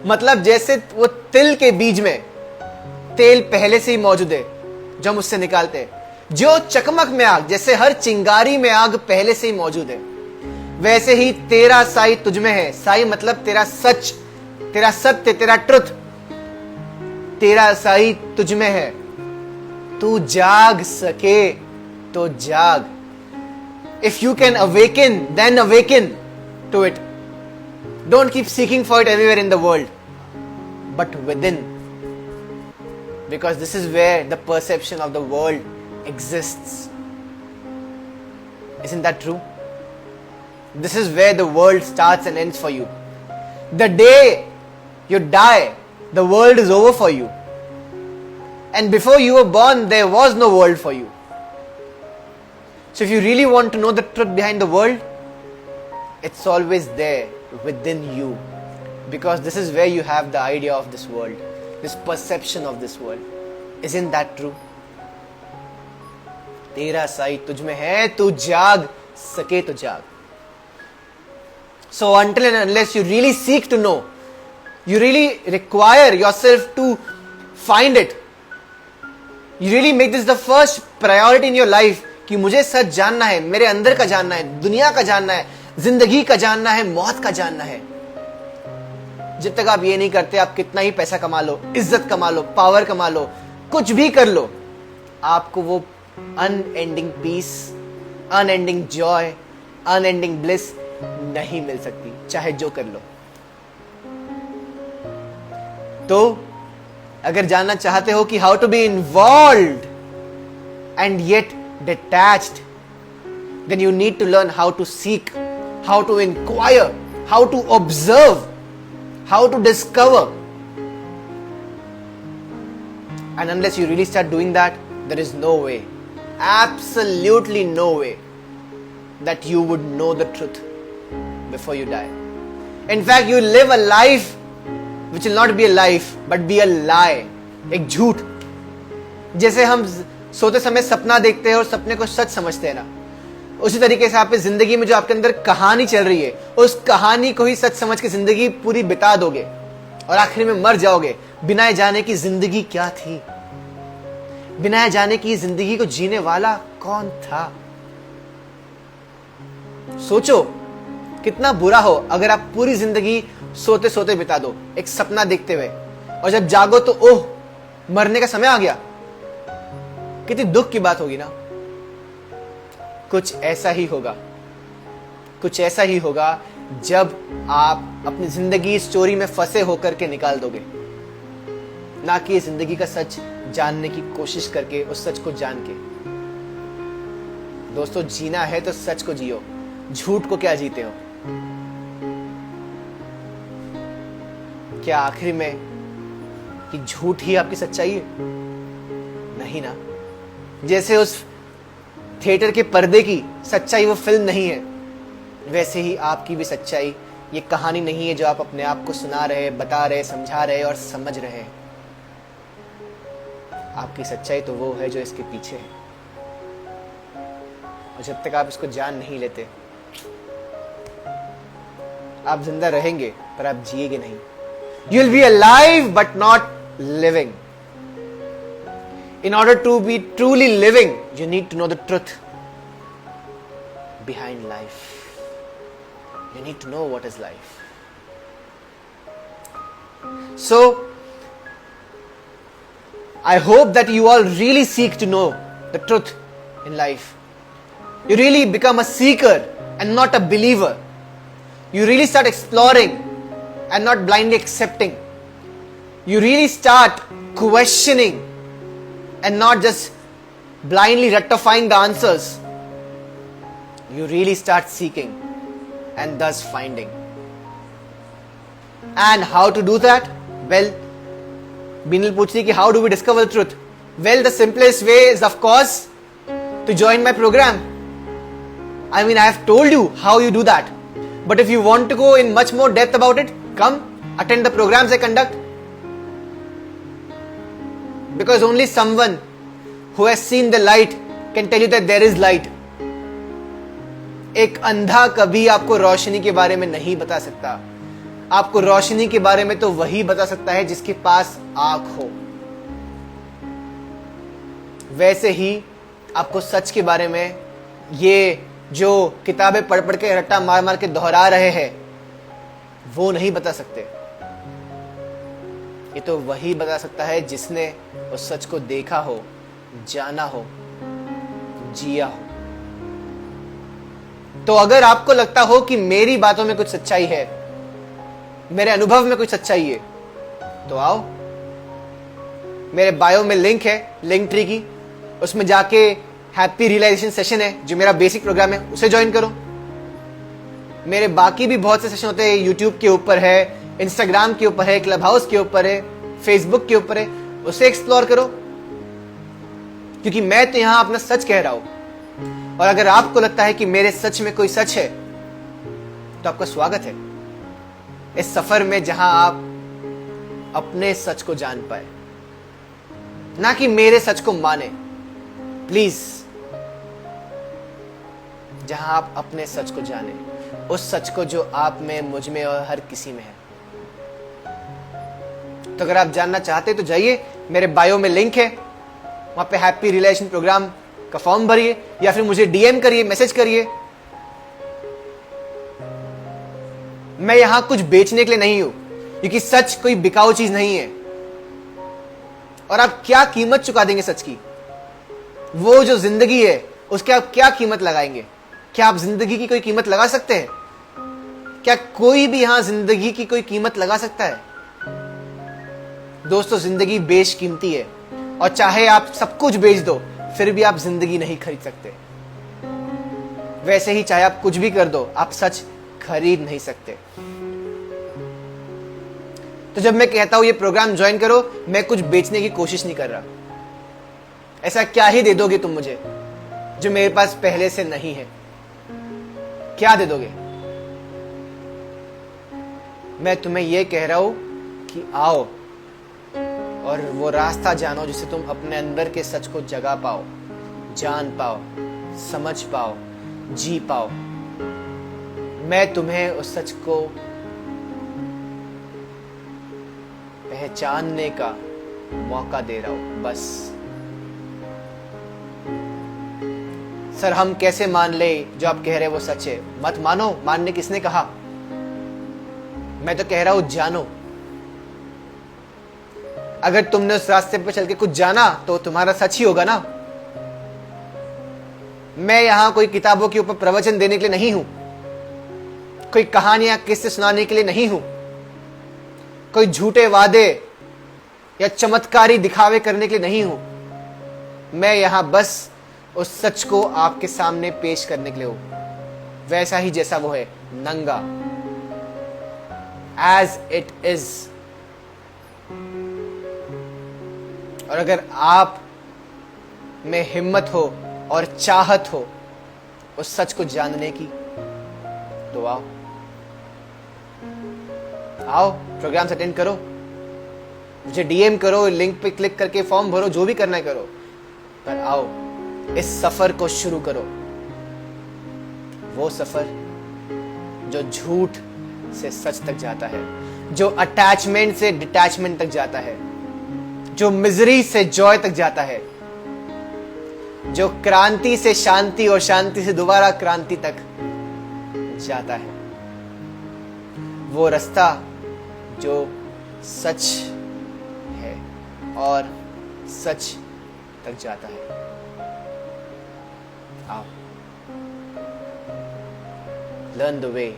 मतलब जैसे वो तिल के बीज में तेल पहले से ही मौजूद है जो हम उससे निकालते हैं, जो चकमक में आग, जैसे हर चिंगारी में आग पहले से ही मौजूद है, वैसे ही तेरा साई तुझ में है। साई मतलब तेरा सच, तेरा सत्य, तेरा ट्रुथ, तेरा साई तुझ में है। तू जाग सके तो जाग। If you can awaken, then awaken to it. Don't keep seeking for it everywhere in the world, but within. Because this is where the perception of the world exists. Isn't that true? This is where the world starts and ends for you. The day you die, the world is over for you. And before you were born, there was no world for you. So if you really want to know the truth behind the world, it's always there within you. Because this is where you have the idea of this world, this perception of this world. Isn't that true? तेरा साई तुझ में है, तू जाग सके तो जाग. So until and unless you really seek to know, you really require yourself to find it. You really make this the first priority in your life कि मुझे सच जानना है, मेरे अंदर का जानना है, दुनिया का जानना है, जिंदगी का जानना है, मौत का जानना है. जब तक आप ये नहीं करते, आप कितना ही पैसा कमा लो, इज्जत कमा लो, पावर कमा लो, कुछ भी कर लो, आपको वो unending peace, unending joy, unending bliss नहीं मिल सकती, चाहे जो कर लो. तो अगर जानना चाहते हो कि how to be involved and yet detached, then you need to learn how to seek, how to inquire, how to observe, how to discover. And unless you really start doing that, there is no way, absolutely no way that you would know the truth before you die. In fact, you live a life which will not be a life but be a lie, एक झूठ. जैसे हम सोते समय सपना देखते हैं और सपने को सच समझते हैं ना, उसी तरीके से आपकी जिंदगी में जो आपके अंदर कहानी चल रही है, उस कहानी को ही सच समझ के जिंदगी पूरी बिता दोगे और आखिर में मर जाओगे बिना जाने की जिंदगी क्या थी, बिना जाने की जिंदगी को जीने वाला कौन था. सोचो कितना बुरा हो अगर आप पूरी जिंदगी सोते सोते बिता दो, एक सपना देखते हुए, और जब जागो तो ओह मरने का समय आ गया. कितनी दुख की बात होगी ना. कुछ ऐसा ही होगा, कुछ ऐसा ही होगा जब आप अपनी जिंदगी स्टोरी में फंसे होकर के निकाल दोगे. ना कि जिंदगी का सच जानने की कोशिश करके, उस सच को जान के। दोस्तों, जीना है तो सच को जियो, झूठ को क्या जीते हो। क्या आखिरी में कि झूठ ही आपकी सच्चाई है? नहीं ना। जैसे उस थिएटर के पर्दे की सच्चाई वो फिल्म नहीं है, वैसे ही आपकी भी सच्चाई ये कहानी नहीं है जो आप अपने आप को सुना रहे, बता रहे, समझा रहे और समझ रहे हैं। आपकी सच्चाई तो वो है जो इसके पीछे है, और जब तक आप इसको जान नहीं लेते, आप जिंदा रहेंगे पर आप जिएंगे नहीं। You will be alive but not living. In order to be truly living, you need to know the truth behind life. You need to know what is life. So, I hope that you all really seek to know the truth in life. You really become a seeker and not a believer. You really start exploring and not blindly accepting. You really start questioning and not just blindly rectifying the answers. You really start seeking and thus finding. And how to do that? Well, Binal पूछती है कि how do we discover the truth? Well, the simplest way is of course to join my program. I mean, I have told you how you do that. But if you want to go in much more depth about it, come attend the programs I conduct. Because only someone who has seen the light can tell you that there is light. एक अंधा कभी आपको रोशनी के बारे में नहीं बता सकता। आपको रोशनी के बारे में तो वही बता सकता है जिसके पास आंख हो। वैसे ही आपको सच के बारे में ये जो किताबें पढ़ पढ़ के रट्टा मार मार के दोहरा रहे हैं, वो नहीं बता सकते। ये तो वही बता सकता है जिसने उस सच को देखा हो, जाना हो, जिया हो। तो अगर आपको लगता हो कि मेरी बातों में कुछ सच्चाई है, मेरे अनुभव में कुछ सच्चाई है, तो आओ। मेरे बायो में लिंक है लिंक ट्री की, उसमें जाके हैप्पी रियलाइजेशन सेशन है जो मेरा बेसिक प्रोग्राम है, उसे ज्वाइन करो। मेरे बाकी भी बहुत से सेशन होते हैं, यूट्यूब के ऊपर है, इंस्टाग्राम के ऊपर है, क्लब हाउस के ऊपर है, फेसबुक के ऊपर है, उसे एक्सप्लोर करो। क्योंकि मैं तो यहां अपना सच कह रहा हूं, और अगर आपको लगता है कि मेरे सच में कोई सच है, तो आपका स्वागत है इस सफर में जहां आप अपने सच को जान पाए, ना कि मेरे सच को माने। प्लीज, जहां आप अपने सच को जाने, उस सच को जो आप में, मुझ में और हर किसी में है। तो अगर आप जानना चाहते तो जाइए, मेरे बायो में लिंक है, वहां पे हैप्पी रिलेशन प्रोग्राम का फॉर्म भरिए, या फिर मुझे डीएम करिए, मैसेज करिए। मैं यहां कुछ बेचने के लिए नहीं हूं, क्योंकि सच कोई बिकाऊ चीज नहीं है। और आप क्या कीमत चुका देंगे सच की? वो जो जिंदगी है उसके आप क्या कीमत लगाएंगे? क्या आप जिंदगी की कोई कीमत लगा सकते हैं? क्या कोई भी यहां जिंदगी की कोई कीमत लगा सकता है? दोस्तों, जिंदगी बेशकीमती है, और चाहे आप सब कुछ बेच दो, फिर भी आप जिंदगी नहीं खरीद सकते। वैसे ही चाहे आप कुछ भी कर दो, आप सच खरीद नहीं सकते। तो जब मैं कहता हूं ये प्रोग्राम ज्वाइन करो, मैं कुछ बेचने की कोशिश नहीं कर रहा। ऐसा क्या ही दे दोगे तुम मुझे जो मेरे पास पहले से नहीं है? क्या दे दोगे? मैं तुम्हें यह कह रहा हूं कि आओ और वो रास्ता जानो जिससे तुम अपने अंदर के सच को जगा पाओ, जान पाओ, समझ पाओ, जी पाओ। मैं तुम्हें उस सच को पहचानने का मौका दे रहा हूं, बस। सर, हम कैसे मान ले जो आप कह रहे वो सच है? मत मानो, मानने किसने कहा? मैं तो कह रहा हूं जानो। अगर तुमने उस रास्ते पर चल के कुछ जाना तो तुम्हारा सच ही होगा ना। मैं यहां कोई किताबों के ऊपर प्रवचन देने के लिए नहीं हूं, कोई कहानियां किससे सुनाने के लिए नहीं हूं, कोई झूठे वादे या चमत्कारी दिखावे करने के लिए नहीं हूं। मैं यहां बस उस सच को आपके सामने पेश करने के लिए हूं, वैसा ही जैसा वो है, नंगा, एज इट इज। और अगर आप में हिम्मत हो और चाहत हो उस सच को जानने की, तो आओ आओ, प्रोग्राम अटेंड करो, मुझे डीएम करो, लिंक पे क्लिक करके फॉर्म भरो, जो भी करना है करो, पर आओ इस सफर को शुरू करो। वो सफर जो झूठ से सच तक जाता है, जो अटैचमेंट से डिटैचमेंट तक जाता है, जो मिजरी से जॉय तक जाता है, जो क्रांति से शांति और शांति से दोबारा क्रांति तक जाता है। वो रास्ता जो सच है और सच तक जाता है। आओ, learn the way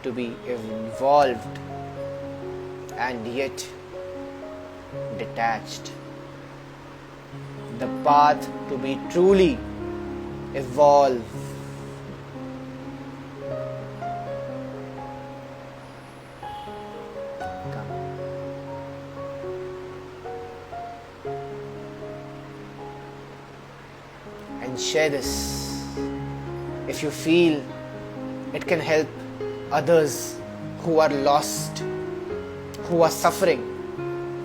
to be involved and yet detached, the path to be truly evolved. Come. And share this if you feel it can help others who are lost, who are suffering,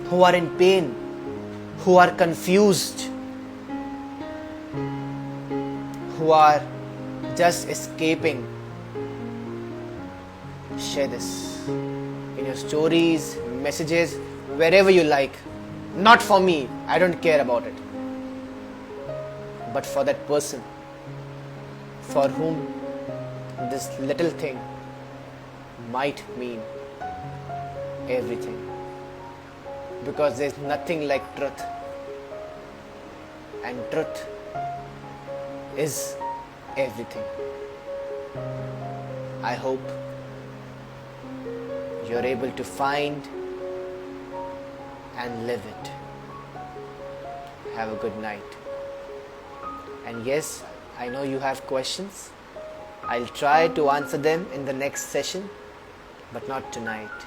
who are in pain, who are confused, who are just escaping. Share this in your stories, messages, wherever you like. Not for me, I don't care about it, but for that person for whom this little thing might mean everything. Because there's nothing like truth, and truth is everything. I hope you're able to find and live it. Have a good night. And yes, I know you have questions. I'll try to answer them in the next session, but not tonight.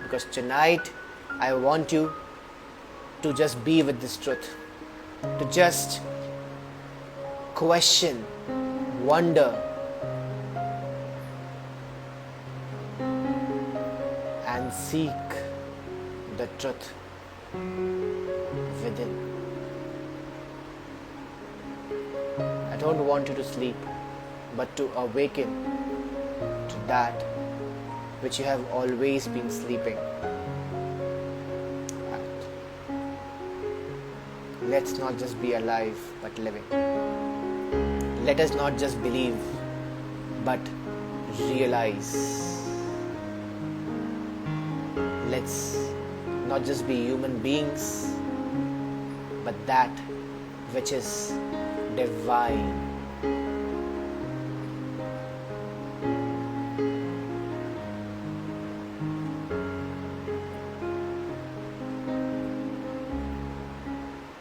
Because tonight I want you to just be with this truth, to just question, wonder, and seek the truth within. I don't want you to sleep, but to awaken to that which you have always been sleeping at. Let's not just be alive, but living. Let us not just believe, but realize. Let's not just be human beings, but that which is divine.